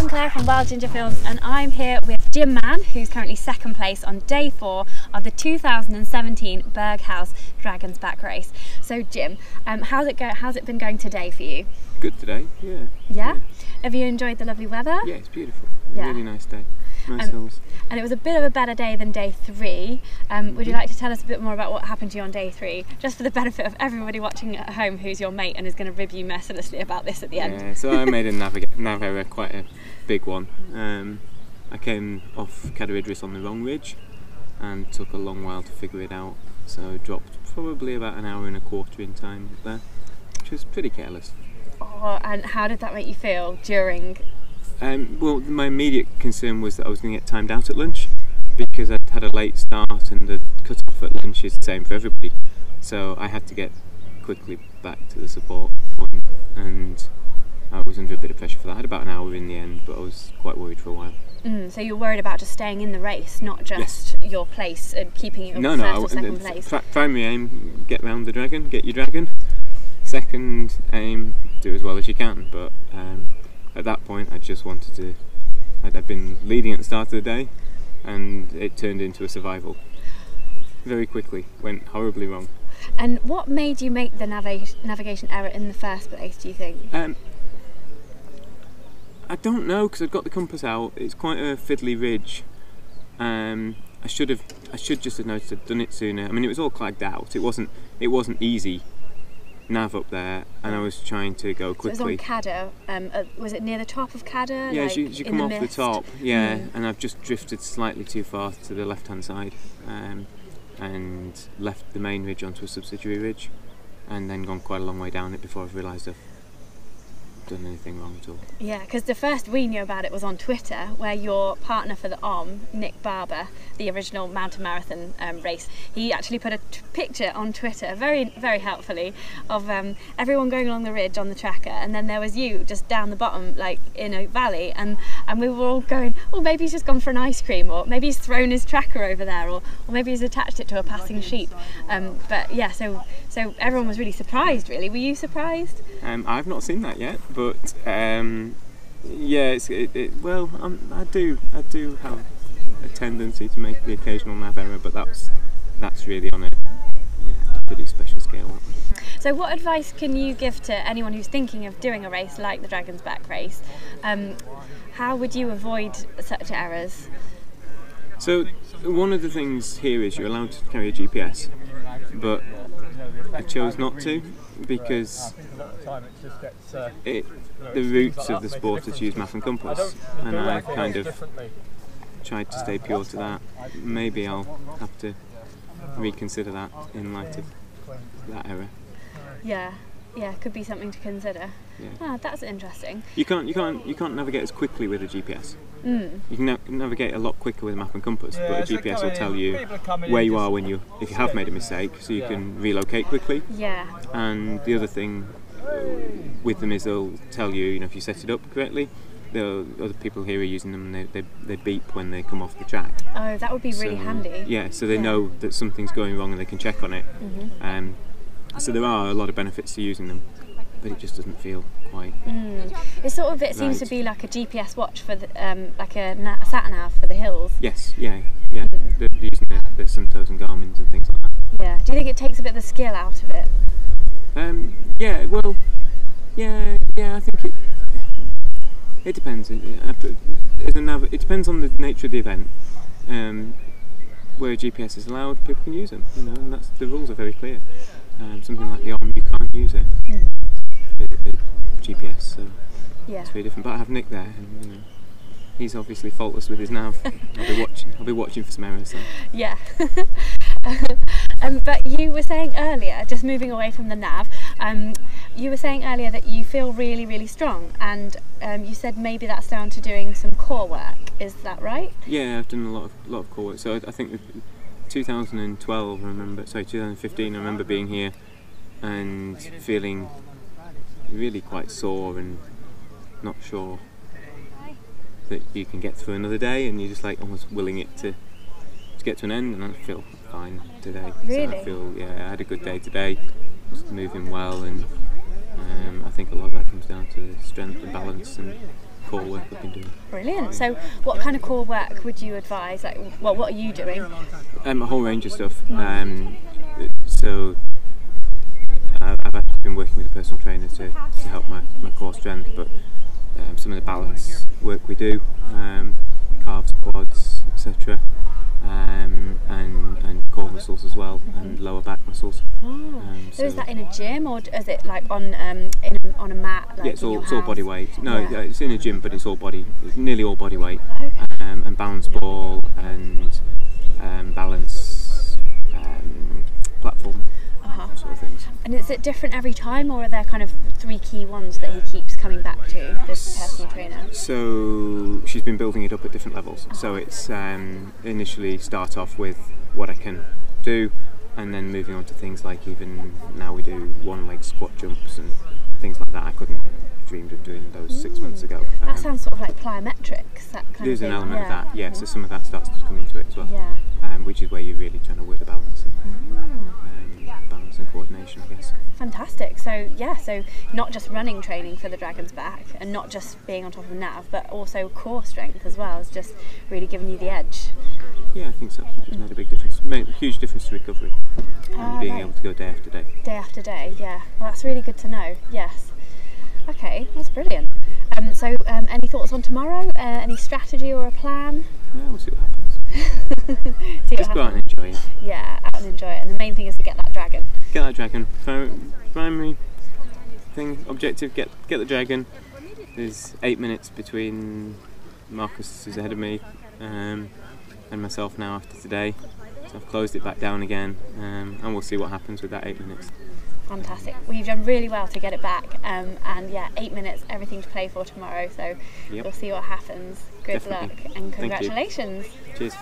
I'm Claire from Wild Ginger Films, and I'm here with Jim Mann, who's currently second place on day 4 of the 2017 Berghaus Dragon's Back race. So Jim, how's it been going today for you? Good today, yeah. Yeah? Have you enjoyed the lovely weather? Yeah, it's beautiful. Yeah. Really nice day. Nice hills. And it was a bit of a better day than day 3. Would you like to tell us a bit more about what happened to you on day 3, just for the benefit of everybody watching at home who's your mate and is going to rib you mercilessly about this at the end? Yeah, so I made a nav error, quite a big one. I came off Cadair Idris on the wrong ridge and took a long while to figure it out, so dropped probably about an hour and a quarter in time there, which was pretty careless. Oh, and how did that make you feel during? Well, my immediate concern was that I was going to get timed out at lunch, because I'd had a late start and the cut-off at lunch is the same for everybody. So I had to get quickly back to the support point, and I was under a bit of pressure for that. I had about an hour in the end, but I was quite worried for a while. So you're worried about just staying in the race, not just your place and keeping it first or second place? Primary aim, get round the dragon, get your dragon. Second aim, do as well as you can, but at that point I just wanted to, I'd been leading at the start of the day and it turned into a survival. Very quickly, went horribly wrong. And what made you make the navigation error in the first place, do you think? I don't know, because I've got the compass out. It's quite a fiddly ridge. I should just have noticed I'd done it sooner. I mean, it was all clagged out. It wasn't easy nav up there, and I was trying to go quickly. So it was on Cadair. Was it near the top of Cadair? Yeah, like you come off mist? the top. Yeah, and I've just drifted slightly too far to the left-hand side, and left the main ridge onto a subsidiary ridge, and then gone quite a long way down it before I've realised I've done anything wrong at all. Yeah, because the first we knew about it was on Twitter, where your partner for the Nick Barber, the original mountain marathon race, he actually put a picture on Twitter, very, very helpfully, of everyone going along the ridge on the tracker, and then there was you just down the bottom, like in a valley, and we were all going, oh, maybe he's just gone for an ice cream, or maybe he's thrown his tracker over there, or maybe he's attached it to a passing sheep. But yeah, so everyone was really surprised, really. Were you surprised? I've not seen that yet, but yeah, well, I do have a tendency to make the occasional nav error, but that's really on a pretty special scale. So what advice can you give to anyone who's thinking of doing a race like the Dragon's Back race? How would you avoid such errors? So one of the things here is you're allowed to carry a GPS, but I chose not to, because the roots of the sport is to use map and compass, and I've kind of tried to stay pure to that. Maybe I'll have to reconsider that in light of that error. Yeah, could be something to consider. Yeah. Ah, that's interesting. You can't navigate as quickly with a GPS. You can navigate a lot quicker with a map and compass, but a GPS will tell you where you are if you have made a mistake, so you can relocate quickly. Yeah. And the other thing with them is they'll tell you, if you set it up correctly. Other people here are using them, and they beep when they come off the track. Oh, that would be really handy. Yeah, so they know that something's going wrong and they can check on it. So there are a lot of benefits to using them, but it just doesn't feel quite. It seems to be like a GPS watch for the, like a sat nav for the hills. Yes, yeah. They're using the Suntos and Garmins and things like that. Yeah. Do you think it takes a bit of the skill out of it? Yeah. Well, yeah. I think it depends. It depends on the nature of the event. Where a GPS is allowed, people can use them. And the rules are very clear. Something like the you can't use it. The GPS, so it's very different. But I have Nick there, and he's obviously faultless with his nav. I'll be watching for some errors. So. Yeah. But you were saying earlier, just moving away from the nav, you were saying earlier that you feel really, really strong, and you said maybe that's down to doing some core work. Is that right? Yeah, I've done a lot of core work. So I think 2015, I remember being here and feeling really quite sore and not sure that you can get through another day, and you're just like almost willing it to get to an end, and I feel fine today. Really? So I feel, I had a good day today, just moving well, and I think a lot of that comes down to the strength and balance and core work I've been doing. Brilliant. So what kind of core work would you advise? Like, well, what are you doing? A whole range of stuff. So I've actually been working with a personal trainer to help my core strength, but some of the balance work we do, calves, quads, etc. And core muscles as well, and lower back muscles. So is that in a gym, or is it like on a mat? Like yeah, it's all house? body weight. No, it's in a gym, but it's nearly all body weight. Okay. And balance ball and balance platform, sort of things. And is it different every time, or are there kind of 3 key ones that he keeps coming back to, this personal trainer? So she's been building it up at different levels. So it's initially start off with what I can do, and then moving on to things like, even now we do one leg squat jumps and things like that. I couldn't have dreamed of doing those 6 months ago. That sounds sort of like plyometrics, that kind There's of thing. an element of that, yeah. So some of that starts to come into it as well. Yeah. Which is where you're really trying to work the balance and coordination, I guess. Fantastic. So not just running training for the dragon's back, and not just being on top of nav, but also core strength as well. It's just really giving you the edge. Yeah, I think so. It's made a big difference. Made a huge difference to recovery. And being able to go day after day. Day after day, yeah. Well, that's really good to know. Yes. Okay, that's brilliant. Any thoughts on tomorrow? Any strategy or a plan? Yeah, we'll see what happens. Just go out and enjoy it. Yeah, out and enjoy it. And the main thing is to get that dragon. Get that dragon. Primary thing, objective, get the dragon. There's 8 minutes between Marcus, who's ahead of me, and myself now after today. So I've closed it back down again, and we'll see what happens with that 8 minutes. Fantastic. Well, you've done really well to get it back, and 8 minutes, everything to play for tomorrow, so we'll see what happens. Good luck and congratulations. Cheers.